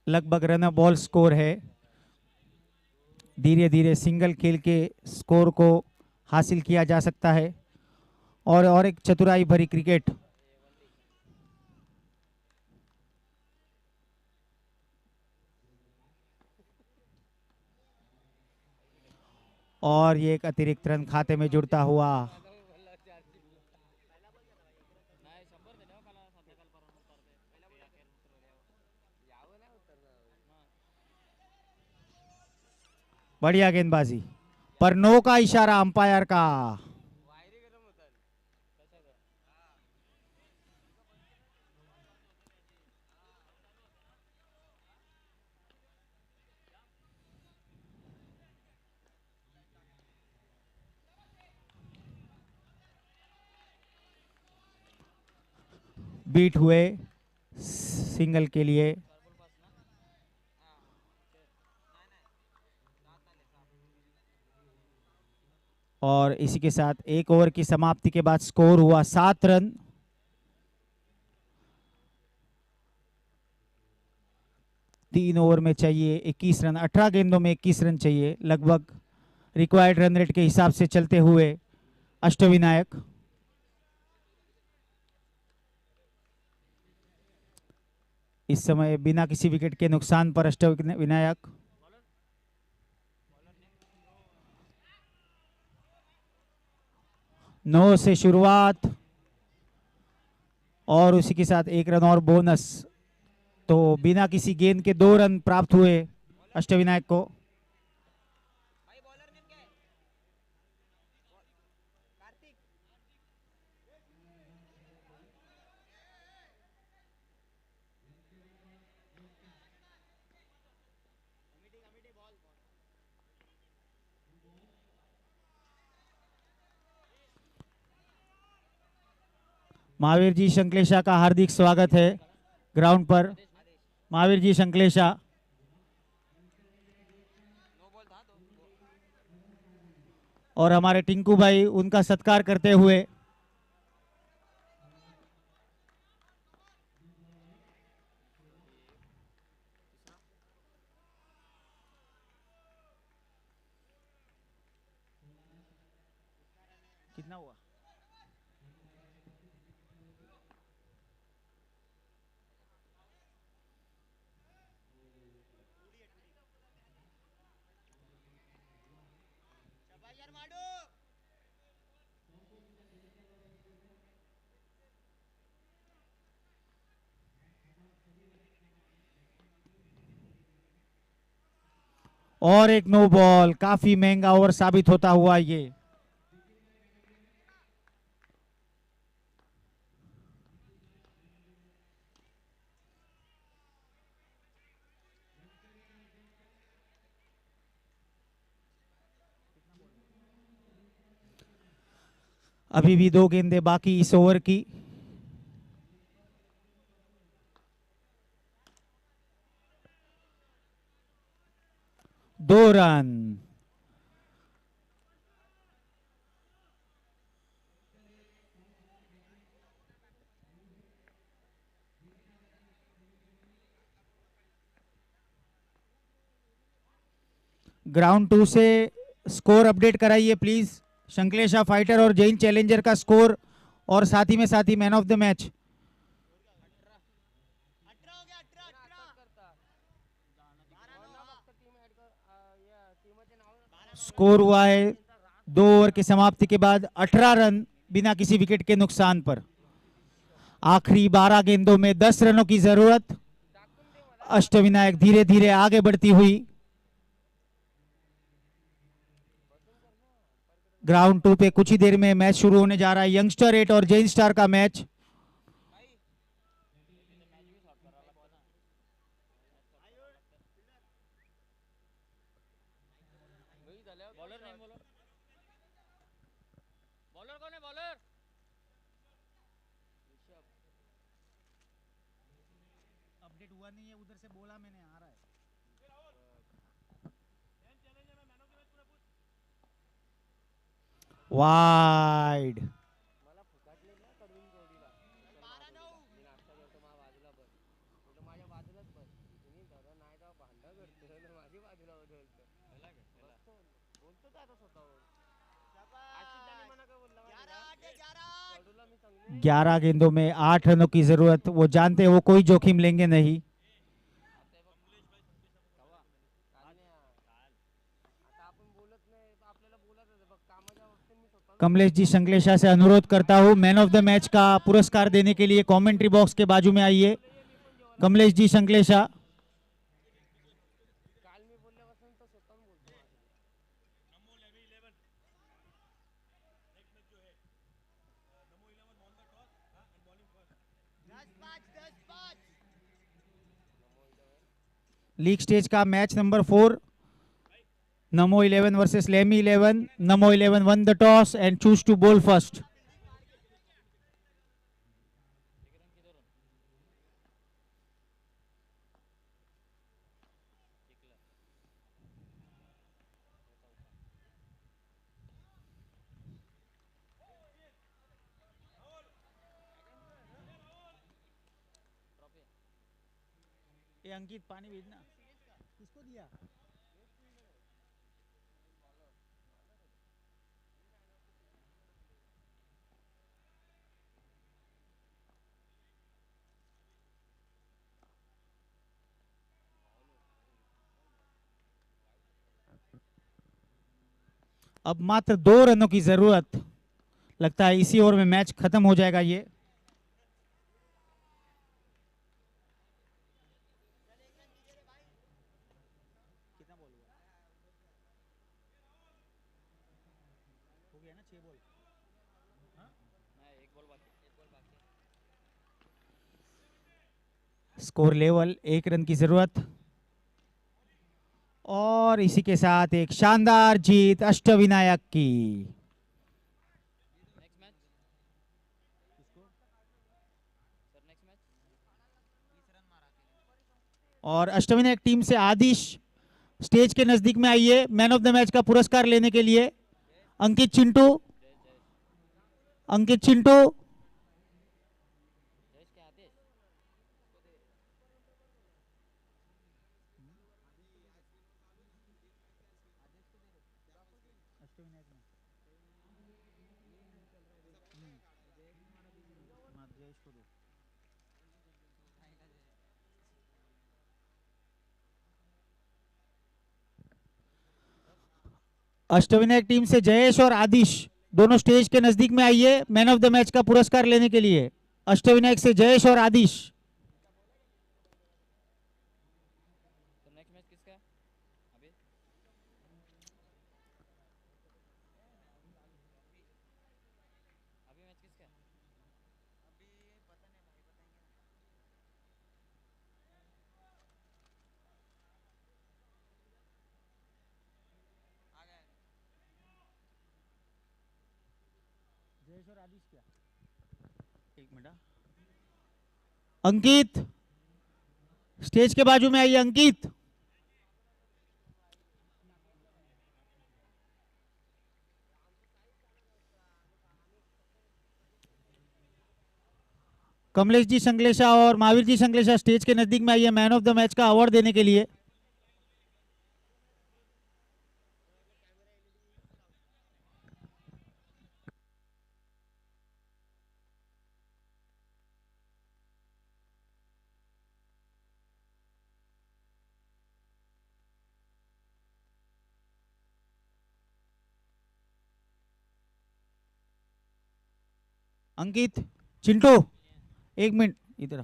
लगभग run ball score है। धीरे धीरे सिंगल खेल के स्कोर को हासिल किया जा सकता है और एक चतुराई भरी क्रिकेट। और ये एक अतिरिक्त रन खाते में जुड़ता हुआ। बढ़िया गेंदबाजी पर नो का इशारा अंपायर का। बीट हुए सिंगल के लिए। और इसी के साथ एक ओवर की समाप्ति के बाद स्कोर हुआ 7 रन। तीन ओवर में चाहिए 21 रन, 18 गेंदों में 21 रन चाहिए लगभग रिक्वायर्ड रन रेट के हिसाब से चलते हुए अष्टविनायक। इस समय बिना किसी विकेट के नुकसान पर अष्टविनायक। नौ से शुरुआत और उसी के साथ एक रन और बोनस, तो बिना किसी गेंद के 2 रन प्राप्त हुए अष्टविनायक को। महावीर जी शंकलेशा का हार्दिक स्वागत है ग्राउंड पर। महावीर जी शंकलेशा और हमारे टिंकू भाई उनका सत्कार करते हुए कितना हुआ। और एक नो बॉल, काफी महंगा ओवर साबित होता हुआ ये। अभी भी 2 गेंदें बाकी इस ओवर की। दो रन। ग्राउंड 2 से स्कोर अपडेट कराइए प्लीज। शंकलेशा फाइटर और जैन चैलेंजर का स्कोर और साथ ही man of the match. Score हुआ है 2 ओवर की समाप्ति के बाद 18 रन बिना किसी विकेट के नुकसान पर। आखिरी 12 गेंदों में 10 रनों की जरूरत। अष्टविनायक धीरे धीरे आगे बढ़ती हुई। ग्राउंड 2 पे कुछ ही देर में मैच शुरू होने जा रहा है। यंगस्टर 8 और जैन स्टार का मैच। अपडेट हुआ नहीं है, उधर से बोला मैंने, आ रहा है। वाइड। ग्यारह गेंदों में 8 रनों की जरूरत। वो जानते हैं वो कोई जोखिम लेंगे नहीं। कमलेश जी संकलेशा से अनुरोध करता हूं मैन ऑफ द मैच का पुरस्कार देने के लिए कमेंट्री बॉक्स के बाजू में आइए। कमलेश जी संकलेशा। लीग स्टेज का match number 4, NaMo 11 versus lemme 11। NaMo 11 won the toss and choose to bowl first. ये अंकित पानी भेजना किसको दिया। अब मात्र 2 रनों की जरूरत। लगता है इसी ओवर में मैच खत्म हो जाएगा ये। कितना बॉल हुआ? हो गया ना 6 बॉल। स्कोर लेवल 1 रन की जरूरत। और इसी के साथ एक शानदार जीत अष्टविनायक की। और अष्टविनायक टीम से आदिश स्टेज के नजदीक में आइए मैन ऑफ द मैच का पुरस्कार लेने के लिए। अंकित चिंटू, अंकित चिंटू। अष्टविनायक टीम से जयेश और आदिश दोनों स्टेज के नजदीक में आइए मैन ऑफ द मैच का पुरस्कार लेने के लिए। अष्टविनायक से जयेश और आदिश। जयेश और आदिश क्या? एक मिनट। अंकित स्टेज के बाजू में आइए अंकित। कमलेश जी संकलेशा और महावीर जी संकलेशा स्टेज के नजदीक में आइए मैन ऑफ द मैच का अवार्ड देने के लिए। अंकित, चिंटू, एक मिनट इधर।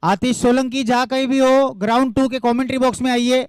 आतिश सोलंकी जहां कहीं भी हो ग्राउंड 2 के कमेंट्री बॉक्स में आइए।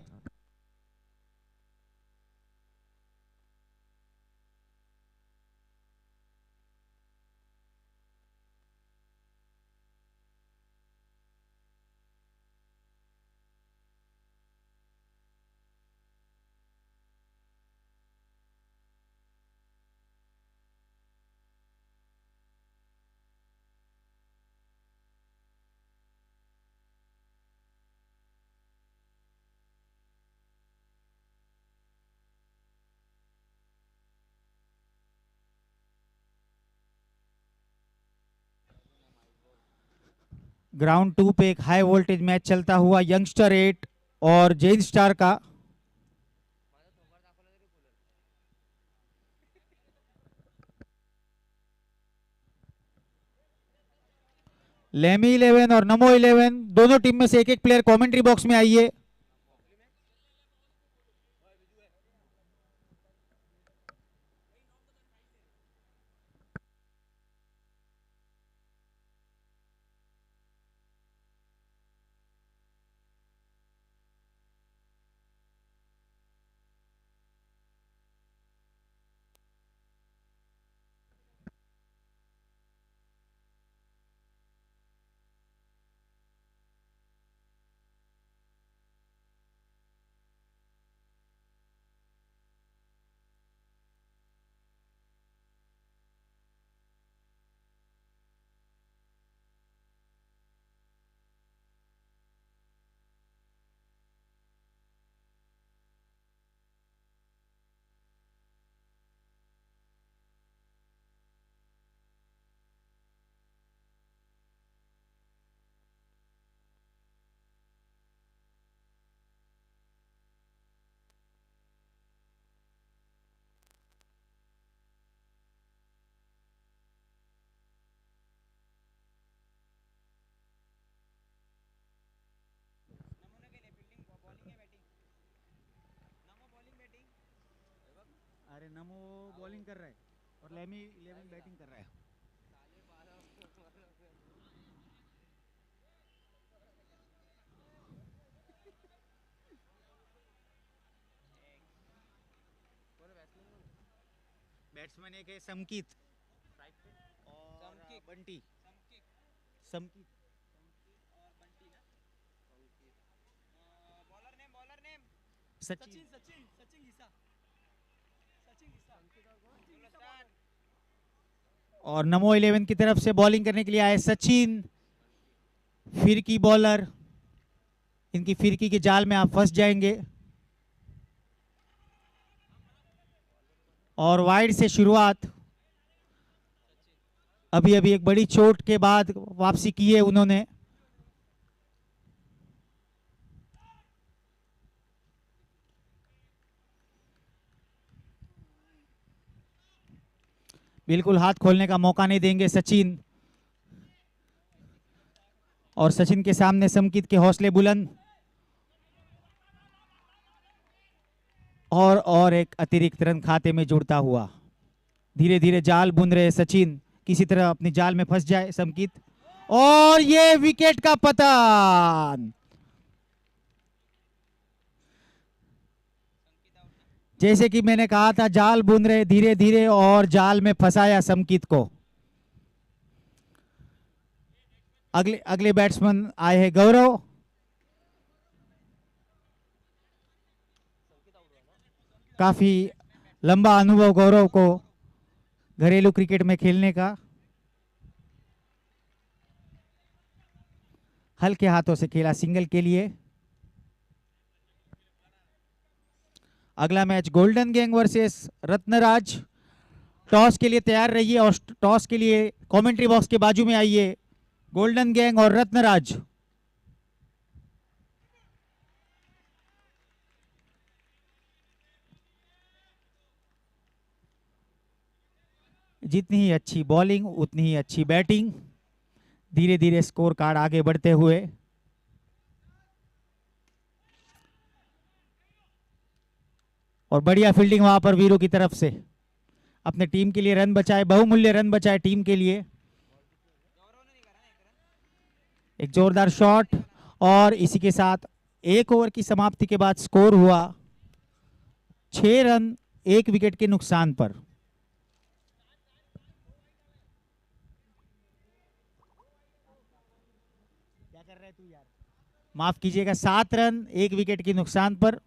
ग्राउंड 2 पे एक हाई वोल्टेज मैच चलता हुआ यंगस्टर 8 और जैन स्टार का। लेमी 11 और नमो 11 दोनों टीम में से एक एक प्लेयर कमेंट्री बॉक्स में आइए। अरे नमो बॉलिंग कर रहा है और लेमी 11 बैटिंग कर रहा है। बैट्समैन एक है समकीत और बंटी समकीत सचिन और नमो 11 की तरफ से बॉलिंग करने के लिए आए सचिन। फिरकी बॉलर, इनकी फिरकी के जाल में आप फंस जाएंगे। और वाइड से शुरुआत, अभी अभी एक बड़ी चोट के बाद वापसी की है उन्होंने। बिल्कुल हाथ खोलने का मौका नहीं देंगे सचिन। और सचिन के सामने समकित के हौसले बुलंद। और एक अतिरिक्त रन खाते में जुड़ता हुआ। धीरे धीरे जाल बुन रहे सचिन, किसी तरह अपनी जाल में फंस जाए समकित। और ये विकेट का पतन। जैसे कि मैंने कहा था, जाल बुन रहे धीरे धीरे और जाल में फंसाया समकित को। अगले अगले बैट्समैन आए हैं गौरव। काफी लंबा अनुभव गौरव को घरेलू क्रिकेट में खेलने का। हल्के हाथों से खेला सिंगल के लिए। अगला match golden gang versus Ratnaraj. Toss के लिए तैयार रहिए और टॉस के लिए कमेंट्री बॉक्स के बाजू में आइए। गोल्डन गैंग और रत्नराज। जितनी ही अच्छी बॉलिंग उतनी ही अच्छी बैटिंग। धीरे धीरे स्कोर कार्ड आगे बढ़ते हुए। और बढ़िया फील्डिंग वहां पर वीरों की तरफ से। अपने टीम के लिए रन बचाए, बहुमूल्य रन बचाए टीम के लिए। एक जोरदार शॉट और इसी के साथ एक ओवर की समाप्ति के बाद स्कोर हुआ 6 रन 1 विकेट के नुकसान पर। क्या कर रहा है तू यार? माफ कीजिएगा, 7 रन 1 विकेट के नुकसान पर।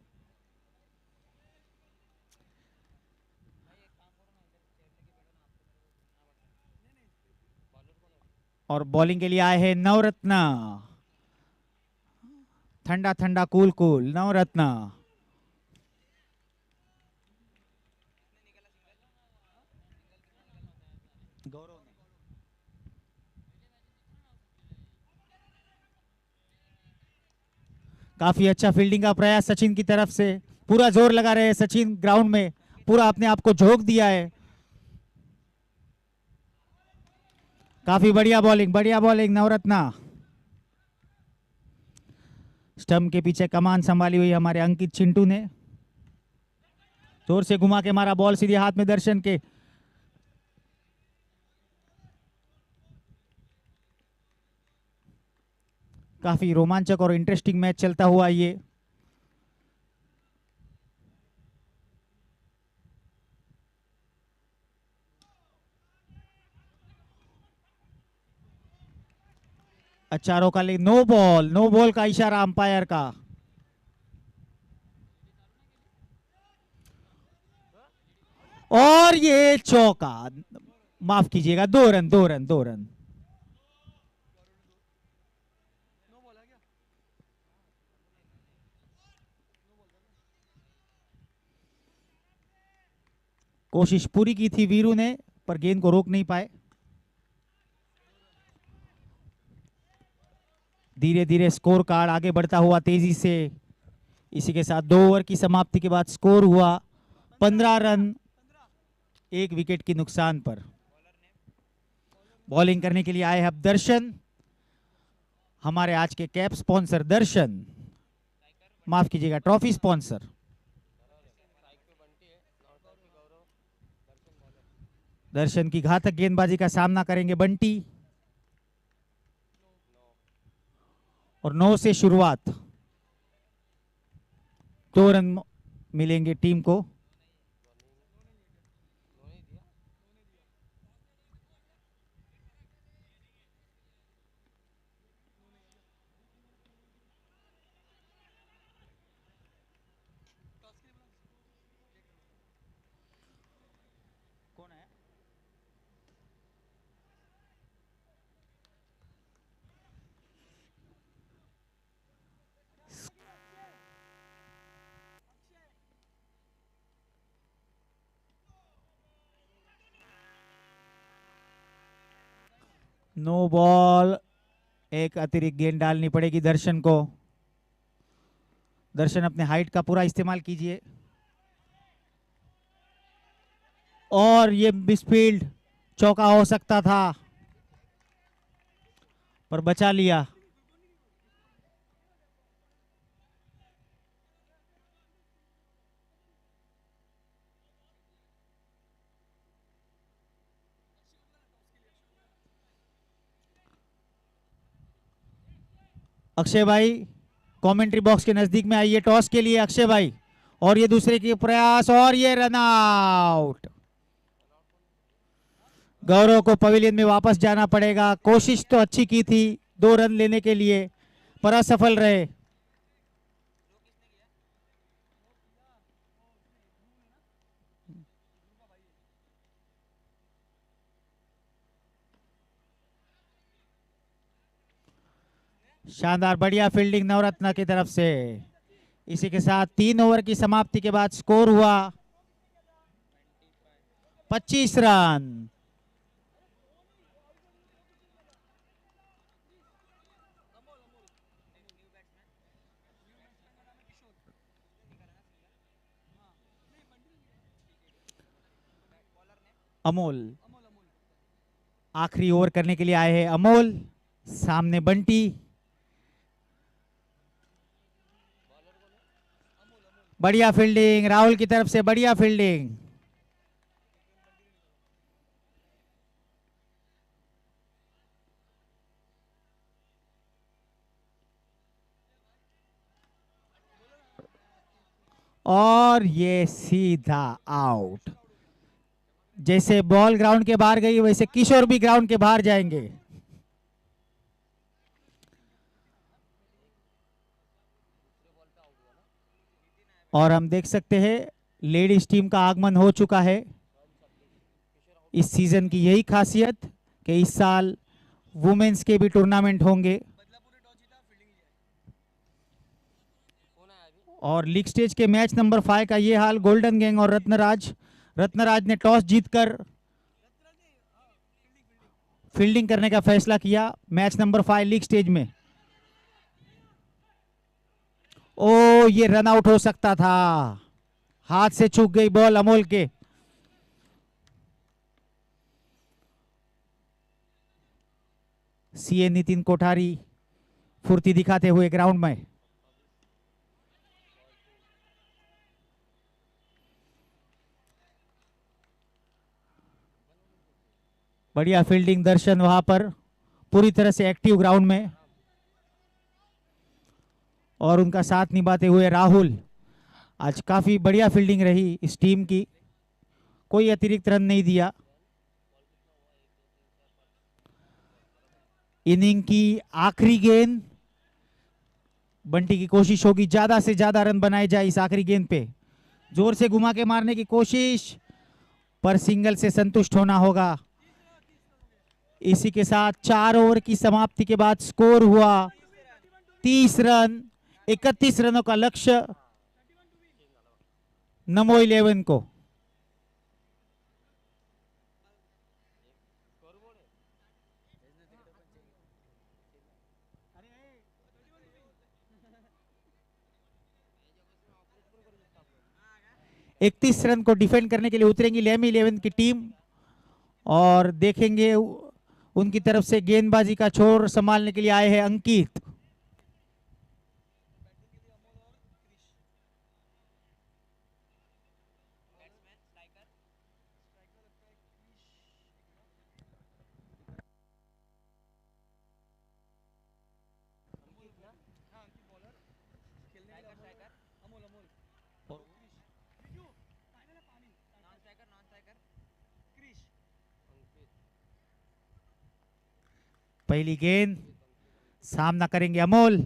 और बॉलिंग के लिए आए हैं नवरत्न। ठंडा ठंडा कूल कूल नवरत्न। गौरव ने काफी अच्छा फील्डिंग का प्रयास सचिन की तरफ से, पूरा जोर लगा रहे हैं सचिन ग्राउंड में, पूरा अपने आप को झोंक दिया है। काफी बढ़िया बॉलिंग नवरत्ना। स्टंप के पीछे कमान संभाली हुई हमारे अंकित चिंटू ने, जोर से घुमा के मारा, बॉल सीधे हाथ में दर्शन के। काफी रोमांचक और इंटरेस्टिंग मैच चलता हुआ ये। अच्छा रोका, ले नो बॉल का इशारा अंपायर का। और ये चौका, माफ कीजिएगा, 2 रन। कोशिश पूरी की थी वीरू ने, पर गेंद को रोक नहीं पाए। धीरे धीरे स्कोर कार्ड आगे बढ़ता हुआ तेजी से। इसी के साथ 2 ओवर की समाप्ति के बाद स्कोर हुआ 15 रन, 1 विकेट के नुकसान पर। बॉलिंग करने के लिए आए हैं दर्शन, हमारे आज के कैप स्पॉन्सर दर्शन, माफ कीजिएगा ट्रॉफी स्पॉन्सर। दर्शन की घातक गेंदबाजी का सामना करेंगे बंटी, और 9 से शुरुआत। 2 रन मिलेंगे टीम को। नो बॉल, एक अतिरिक्त गेंद डालनी पड़ेगी दर्शन को। दर्शन अपने हाइट का पूरा इस्तेमाल कीजिए। और ये मिसफील्ड, चौका हो सकता था पर बचा लिया। अक्षय भाई कमेंट्री बॉक्स के नजदीक में आइए टॉस के लिए, अक्षय भाई। और ये दूसरे के प्रयास, और ये रन आउट। गौरव को पवेलियन में वापस जाना पड़ेगा। कोशिश तो अच्छी की थी 2 रन लेने के लिए, पर असफल रहे। शानदार बढ़िया फील्डिंग नवरत्ना की तरफ से। इसी के साथ 3 ओवर की समाप्ति के बाद स्कोर हुआ 25 रन। अमोल आखिरी ओवर करने के लिए आए हैं। अमोल सामने बंटी, बढ़िया फील्डिंग राहुल की तरफ से, बढ़िया फील्डिंग। और ये सीधा आउट। जैसे बॉल ग्राउंड के बाहर गई वैसे किशोर भी ग्राउंड के बाहर जाएंगे। और हम देख सकते हैं लेडीज टीम का आगमन हो चुका है। इस सीजन की यही खासियत कि इस साल वुमेन्स के भी टूर्नामेंट होंगे। और लीग स्टेज के मैच नंबर 5 का ये हाल, गोल्डन गैंग और रत्नराज ने टॉस जीतकर फील्डिंग करने का फैसला किया मैच नंबर 5 लीग स्टेज में। ओ, ये रन आउट हो सकता था, हाथ से चूक गई बॉल अमोल के। सीए नितिन कोठारी फुर्ती दिखाते हुए ग्राउंड में। बढ़िया फील्डिंग दर्शन वहां पर, पूरी तरह से एक्टिव ग्राउंड में, और उनका साथ निभाते हुए राहुल। आज काफी बढ़िया फील्डिंग रही इस टीम की, कोई अतिरिक्त रन नहीं दिया। इनिंग की आखिरी गेंद, बंटी की कोशिश होगी ज्यादा से ज्यादा रन बनाए जाए इस आखिरी गेंद पे। जोर से घुमा के मारने की कोशिश, पर सिंगल से संतुष्ट होना होगा। इसी के साथ 4 ओवर की समाप्ति के बाद स्कोर हुआ 30 रन, 31 रनों का लक्ष्य नमो 11 को। इकतीस रन को डिफेंड करने के लिए उतरेंगी लेमी 11 की टीम, और देखेंगे उनकी तरफ से गेंदबाजी का छोर संभालने के लिए आए हैं अंकित। पहली गेंद, सामना करेंगे अमोल।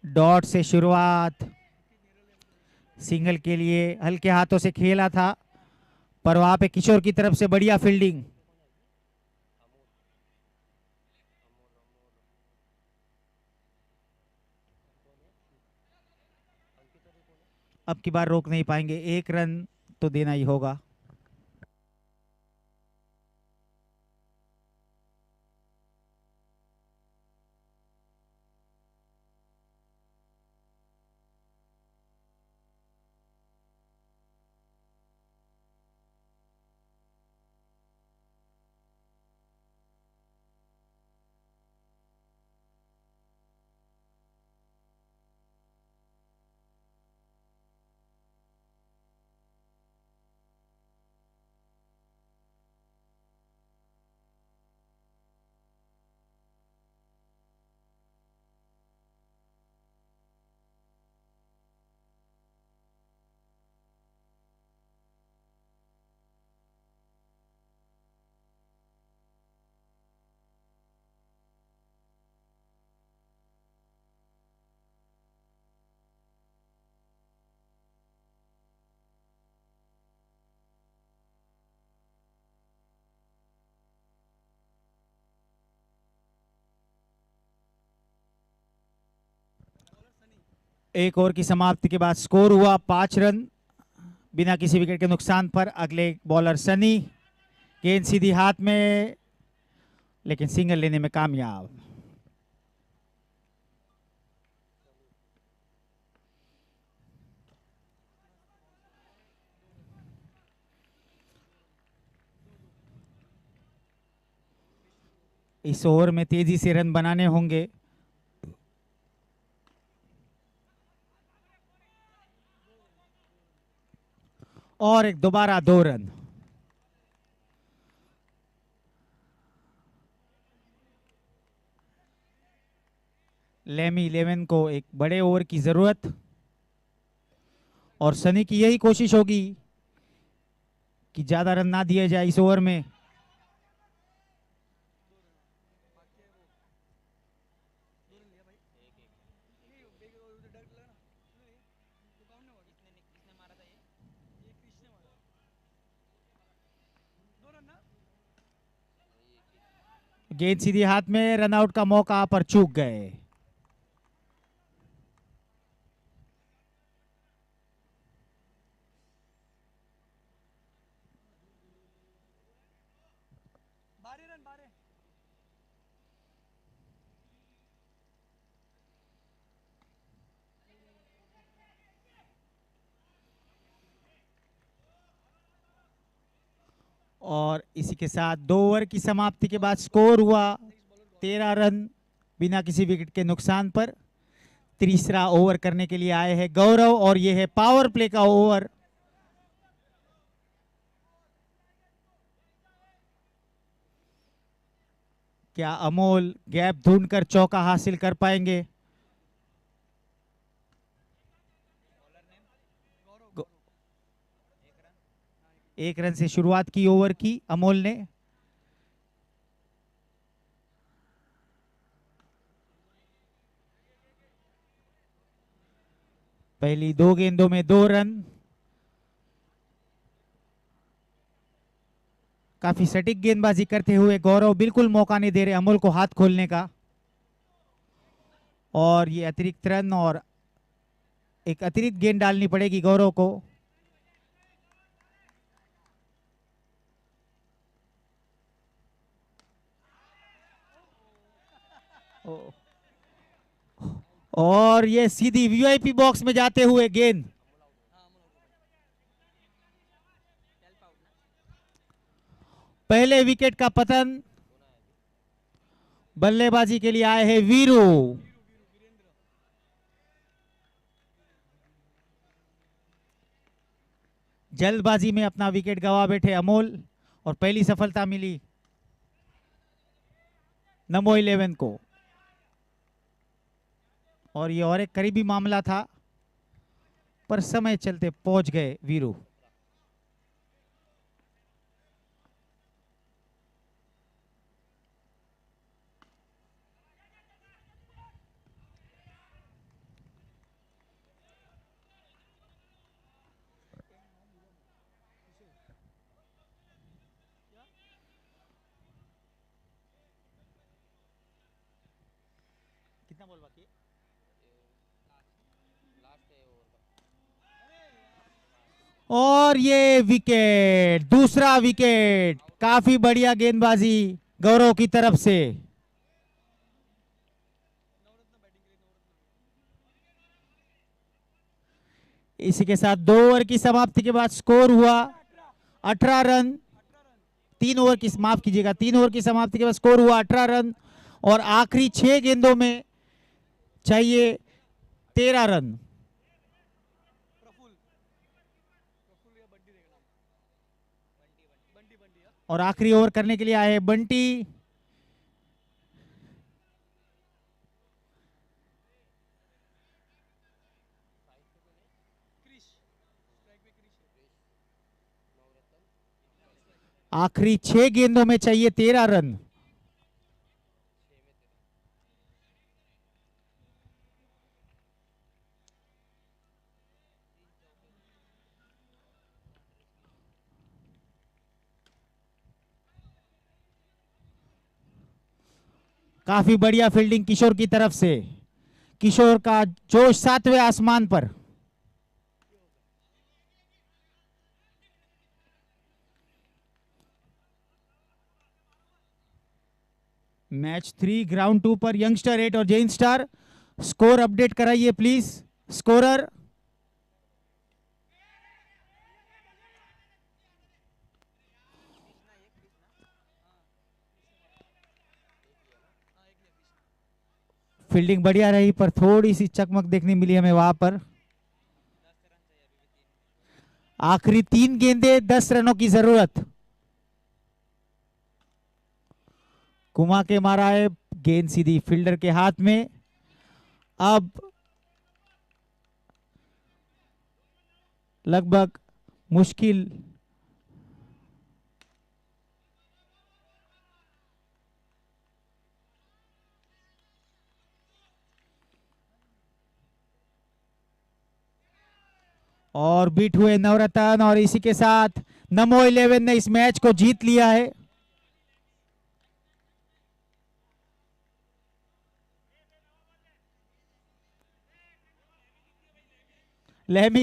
डॉट से शुरुआत, सिंगल के लिए हल्के हाथों से खेला था, पर वहां पे किशोर की तरफ से बढ़िया फील्डिंग। अब की बार रोक नहीं पाएंगे, 1 रन तो देना ही होगा। एक ओवर की समाप्ति के बाद स्कोर हुआ 5 रन, बिना किसी विकेट के नुकसान पर। अगले बॉलर सनी, गेंद सीधी हाथ में, लेकिन सिंगल लेने में कामयाब। इस ओवर में तेजी से रन बनाने होंगे। और एक दोबारा 2 रन। लेमी 11 को एक बड़े ओवर की जरूरत, और सनी की यही कोशिश होगी कि ज्यादा रन ना दिए जाए इस ओवर में। गेंद सीधी हाथ में, रनआउट का मौका, पर चूक गए। और इसी के साथ 2 ओवर की समाप्ति के बाद स्कोर हुआ 13 रन बिना किसी विकेट के नुकसान पर। तीसरा ओवर करने के लिए आए हैं गौरव और ये है पावर प्ले का ओवर। क्या अमोल गैप ढूंढकर चौका हासिल कर पाएंगे? एक रन से शुरुआत की ओवर की अमोल ने। पहली 2 गेंदों में 2 रन। काफी सटीक गेंदबाजी करते हुए गौरव बिल्कुल मौका नहीं दे रहे अमोल को हाथ खोलने का। और ये अतिरिक्त रन और एक अतिरिक्त गेंद डालनी पड़ेगी गौरव को। और ये सीधी वीआईपी बॉक्स में जाते हुए गेंद। पहले विकेट का पतन। बल्लेबाजी के लिए आए हैं वीरू। जल्दबाजी में अपना विकेट गंवा बैठे अमोल और पहली सफलता मिली नमो 11 को। और ये और एक करीबी मामला था पर समय चलते पहुंच गए वीरू। कितना बॉल बाकी है? और ये विकेट, दूसरा विकेट। काफी बढ़िया गेंदबाजी गौरव की तरफ से। इसी के साथ 2 ओवर की समाप्ति के बाद स्कोर हुआ 18 रन। 3 ओवर की, माफ कीजिएगा, 3 ओवर की समाप्ति के बाद स्कोर हुआ 18 रन और आखिरी 6 गेंदों में चाहिए 13 रन। और आखिरी ओवर करने के लिए आए बंटी। आखिरी 6 गेंदों में चाहिए 13 रन। काफी बढ़िया फील्डिंग किशोर की तरफ से। किशोर का जोश 7वें आसमान पर। मैच 3 ग्राउंड 2 पर यंगस्टर 8 और जैन स्टार। स्कोर अपडेट कराइए प्लीज स्कोरर। फील्डिंग बढ़िया रही पर थोड़ी सी चकमक देखने मिली हमें वहां पर। आखिरी 3 गेंदे 10 रनों की जरूरत। कुमा के मारा है गेंद सीधी फील्डर के हाथ में। अब लगभग मुश्किल और बीट हुए नवरत्न और इसी के साथ नमो 11 ने इस मैच को जीत लिया है। लेमी